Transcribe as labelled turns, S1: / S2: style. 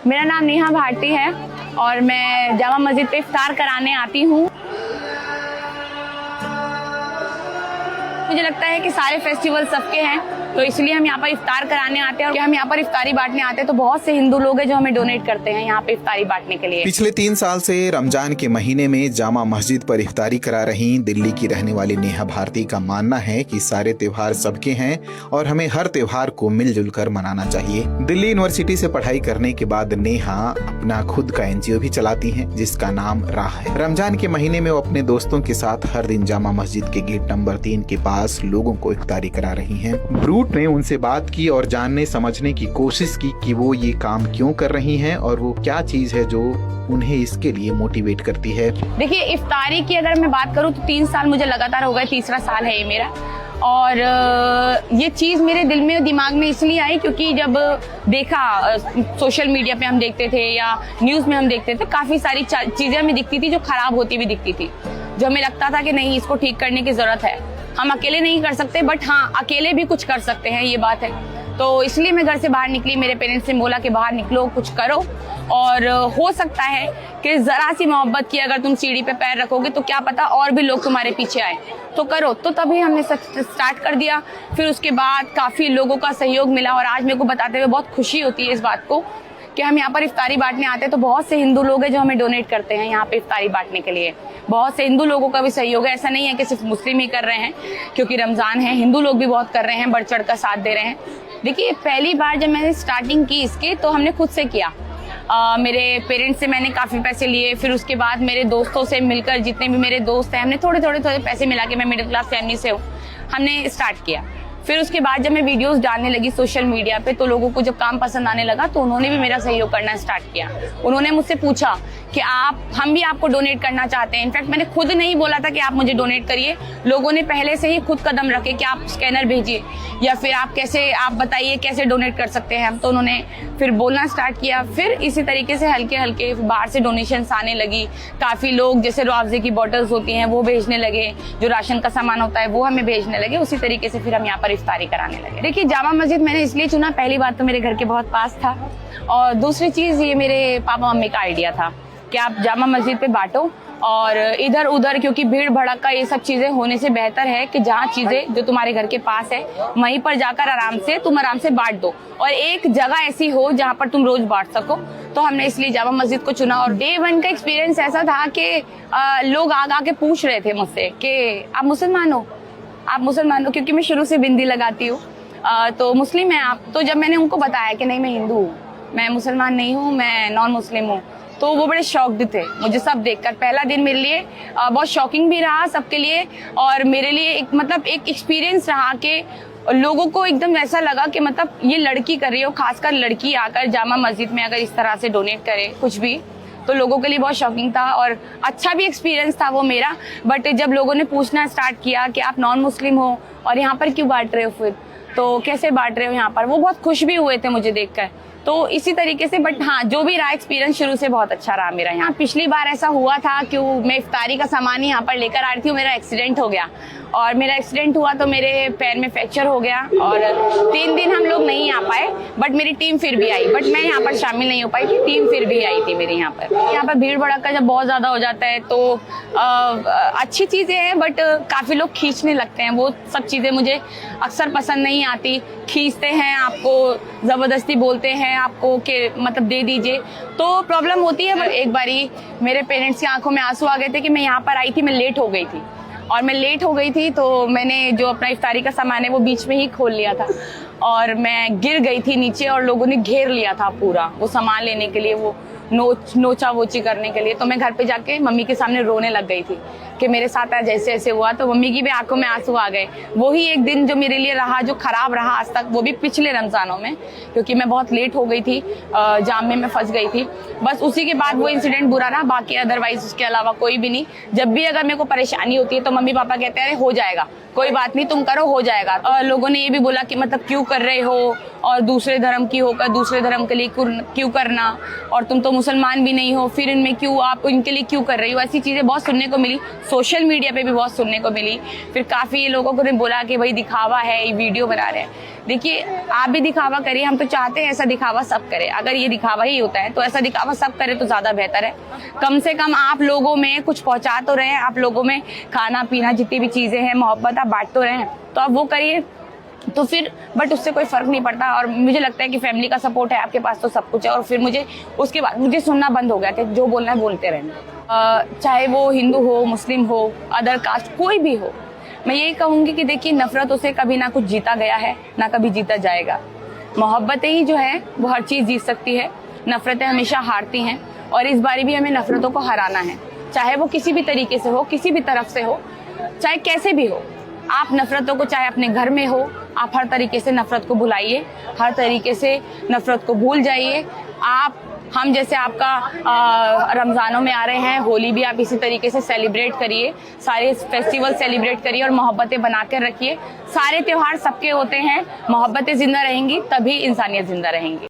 S1: मेरा नाम नेहा भारती है और मैं जामा मस्जिद पे इफ्तार कराने आती हूँ। मुझे लगता है कि सारे फेस्टिवल सबके हैं, तो इसलिए हम यहाँ पर इफ्तार कराने आते हैं और हम यहाँ पर इफ्तारी बांटने आते हैं। तो बहुत से हिंदू लोग हैं जो हमें डोनेट करते हैं यहाँ पे इफ्तारी बांटने के लिए।
S2: पिछले 3 साल से रमजान के महीने में जामा मस्जिद पर इफ्तारी करा रही दिल्ली की रहने वाली नेहा भारती का मानना है कि सारे त्योहार सबके हैं और हमें हर त्योहार को मिलजुल कर मनाना चाहिए। दिल्ली यूनिवर्सिटी से पढ़ाई करने के बाद नेहा अपना खुद का एनजीओ भी चलाती हैं, जिसका नाम राह है। रमजान के महीने में वो अपने दोस्तों के साथ हर दिन जामा मस्जिद के गेट नंबर 3 के पास लोगों को इफ्तारी करा रही हैं। ब्रूट ने उनसे बात की और जानने समझने की कोशिश की कि वो ये काम क्यों कर रही हैं और वो क्या चीज है जो उन्हें इसके लिए मोटिवेट करती है।
S1: देखिए, इफ्तारी की अगर मैं बात करूँ तो 3 साल मुझे लगातार हो गए, तीसरा साल है ये मेरा। और ये चीज़ मेरे दिल में दिमाग में इसलिए आई क्योंकि जब देखा सोशल मीडिया पे हम देखते थे या न्यूज़ में हम देखते थे, काफ़ी सारी चीज़ें हमें दिखती थी जो खराब होती भी दिखती थी, जो हमें लगता था कि नहीं, इसको ठीक करने की ज़रूरत है। हम अकेले नहीं कर सकते, बट हाँ, अकेले भी कुछ कर सकते हैं, ये बात है। तो इसलिए मैं घर से बाहर निकली। मेरे पेरेंट्स ने बोला कि बाहर निकलो, कुछ करो, और हो सकता है कि ज़रा सी मोहब्बत की अगर तुम सीढ़ी पे पैर रखोगे तो क्या पता और भी लोग तुम्हारे पीछे आए, तो करो। तो तभी हमने स्टार्ट कर दिया। फिर उसके बाद काफ़ी लोगों का सहयोग मिला और आज मेरे को बताते हुए बहुत खुशी होती है इस बात को कि हम यहाँ पर इफ्तारी बांटने आते हैं तो बहुत से हिंदू लोग हैं जो हमें डोनेट करते हैं यहाँ पे इफ्तारी बांटने के लिए। बहुत से हिंदू लोगों का भी सहयोग है, ऐसा नहीं है कि सिर्फ मुस्लिम ही कर रहे हैं, क्योंकि रमज़ान है, हिंदू लोग भी बहुत कर रहे हैं, बढ़ चढ़ कर साथ दे रहे हैं। देखिए, पहली बार जब मैंने स्टार्टिंग की इसके तो हमने खुद से किया। मेरे पेरेंट्स से मैंने काफ़ी पैसे लिए, फिर उसके बाद मेरे दोस्तों से मिलकर, जितने भी मेरे दोस्त हैं, हमने थोड़े थोड़े पैसे मिला के, मैं मिडिल क्लास फैमिली से हूँ, हमने स्टार्ट किया। फिर उसके बाद जब मैं वीडियोस डालने लगी सोशल मीडिया पे तो लोगों को जब काम पसंद आने लगा तो उन्होंने भी मेरा सहयोग करना स्टार्ट किया। उन्होंने मुझसे पूछा कि हम भी आपको डोनेट करना चाहते हैं। इनफैक्ट मैंने खुद नहीं बोला था कि आप मुझे डोनेट करिए, लोगों ने पहले से ही खुद कदम रखे कि आप स्कैनर भेजिए या फिर आप बताइए कैसे डोनेट कर सकते हैं हम। तो उन्होंने फिर बोलना स्टार्ट किया। फिर इसी तरीके से हल्के हल्के बाहर से डोनेशंस आने लगी। काफ़ी लोग जैसे रुआवजे की बॉटल्स होती हैं वो भेजने लगे, जो राशन का सामान होता है वो हमें भेजने लगे। उसी तरीके से फिर हम यहाँ पर इफ्तारी कराने लगे। देखिए, जामा मस्जिद मैंने इसलिए चुना, पहली बात तो मेरे घर के बहुत पास था, और दूसरी चीज़ ये मेरे पापा मम्मी का आइडिया था कि आप जामा मस्जिद पे बांटो, और इधर उधर क्योंकि भीड़ भड़का ये सब चीज़ें होने से बेहतर है कि जहाँ चीज़ें जो तुम्हारे घर के पास है वहीं पर जाकर तुम आराम से बांट दो, और एक जगह ऐसी हो जहाँ पर तुम रोज बांट सको। तो हमने इसलिए जामा मस्जिद को चुना। और डे 1 का एक्सपीरियंस ऐसा था कि लोग आके पूछ रहे थे मुझसे कि आप मुसलमान हो, क्योंकि मैं शुरू से बिंदी लगाती हूँ, तो मुस्लिम हैं आप। तो जब मैंने उनको बताया कि नहीं, मैं हिंदू हूँ, मैं मुसलमान नहीं हूँ, मैं नॉन मुस्लिम हूँ, तो वो बड़े शॉक्ड थे मुझे सब देखकर। पहला दिन मेरे लिए बहुत शॉकिंग भी रहा सबके लिए, और मेरे लिए एक एक्सपीरियंस रहा कि लोगों को एकदम ऐसा लगा कि मतलब ये लड़की कर रही हो, खासकर लड़की आकर जामा मस्जिद में अगर इस तरह से डोनेट करे कुछ भी, तो लोगों के लिए बहुत शॉकिंग था और अच्छा भी एक्सपीरियंस था वो मेरा। बट जब लोगों ने पूछना स्टार्ट किया कि आप नॉन मुस्लिम हो और यहाँ पर क्यों बांट रहे हो, फिर तो कैसे बांट रहे हो यहाँ पर, वो बहुत खुश भी हुए थे मुझे देखकर। तो इसी तरीके से, बट हाँ, जो भी रहा एक्सपीरियंस शुरू से बहुत अच्छा रहा मेरा यहाँ। पिछली बार ऐसा हुआ था कि मैं इफ्तारी का सामान यहाँ पर लेकर आ रही थी, मेरा एक्सीडेंट हो गया, और मेरा एक्सीडेंट हुआ तो मेरे पैर में फ्रैक्चर हो गया और 3 दिन हम लोग नहीं आ पाए, बट मेरी टीम फिर भी आई। बट मैं यहाँ पर शामिल नहीं हो पाई थी, टीम फिर भी आई थी मेरे यहाँ पर। यहाँ पर भीड़ भड़का जब बहुत ज़्यादा हो जाता है तो अच्छी चीज़ें हैं, बट काफ़ी लोग खींचने लगते हैं। वो सब चीज़ें मुझे अक्सर पसंद नहीं आती। खींचते हैं, आपको ज़बरदस्ती बोलते हैं आपको कि मतलब दे दीजिए, तो प्रॉब्लम होती है। बट एक बारी मेरे पेरेंट्स की आंखों में आंसू आ गए थे कि मैं यहाँ पर आई थी, मैं लेट हो गई थी, और मैं लेट हो गई थी तो मैंने जो अपना इफ्तारी का सामान है वो बीच में ही खोल लिया था और मैं गिर गई थी नीचे, और लोगों ने घेर लिया था पूरा वो सामान लेने के लिए, वो नोचा वोची करने के लिए। तो मैं घर पे जाके मम्मी के सामने रोने लग गई थी कि मेरे साथ आज ऐसे ऐसे हुआ। तो मम्मी की भी आंखों में आंसू आ गए। वही एक दिन जो मेरे लिए रहा, जो खराब रहा आज तक, वो भी पिछले रमजानों में, क्योंकि मैं बहुत लेट हो गई थी, जाम में मैं फंस गई थी। बस उसी के बाद वो इंसिडेंट बुरा रहा, बाकी अदरवाइज उसके अलावा कोई भी नहीं। जब भी अगर मेरे को परेशानी होती है तो मम्मी पापा कहते हैं हो जाएगा, कोई बात नहीं, तुम करो, हो जाएगा। और लोगों ने ये भी बोला कि मतलब क्यों कर रहे हो, और दूसरे धर्म की होकर दूसरे धर्म के लिए क्यों करना, और तुम तो मुसलमान भी नहीं हो, फिर इनमें क्यों, आप इनके लिए क्यों कर रही हो। ऐसी चीज़ें बहुत सुनने को मिली, सोशल मीडिया पे भी बहुत सुनने को मिली। फिर काफ़ी लोगों को ने बोला कि भाई दिखावा है, ये वीडियो बना रहे हैं। देखिए आप भी दिखावा करिए, हम तो चाहते हैं ऐसा दिखावा सब करे। अगर ये दिखावा ही होता है तो ऐसा दिखावा सब करे तो ज्यादा बेहतर है। कम से कम आप लोगों में कुछ पहुंचा तो रहे हैं, आप लोगों में खाना पीना जितनी भी चीजें हैं, मोहब्बत आप बांट तो रहे हैं, तो आप वो करिए। तो फिर बट उससे कोई फर्क नहीं पड़ता। और मुझे लगता है कि फैमिली का सपोर्ट है, आपके पास तो सब कुछ है। और फिर मुझे उसके बाद मुझे सुनना बंद हो गया कि जो बोलना है बोलते रहना, चाहे वो हिंदू हो, मुस्लिम हो, अदर कास्ट कोई भी हो। मैं यही कहूंगी कि देखिए नफरतों से कभी ना कुछ जीता गया है, ना कभी जीता जाएगा। मोहब्बतें ही जो है वो हर चीज जीत सकती है, नफरतें हमेशा हारती हैं। और इस बारी भी हमें नफरतों को हराना है, चाहे वो किसी भी तरीके से हो, किसी भी तरफ से हो, चाहे कैसे भी हो। आप नफरतों को चाहे अपने घर में हो, आप हर तरीके से नफरत को भुलाइए, हर तरीके से नफरत को भूल जाइए। हम जैसे आपका रमजानों में आ रहे हैं, होली भी आप इसी तरीके से सेलिब्रेट करिए, सारे फेस्टिवल सेलिब्रेट करिए और मोहब्बतें बना कर रखिए। सारे त्योहार सबके होते हैं, मोहब्बतें जिंदा रहेंगी तभी इंसानियत जिंदा रहेंगी।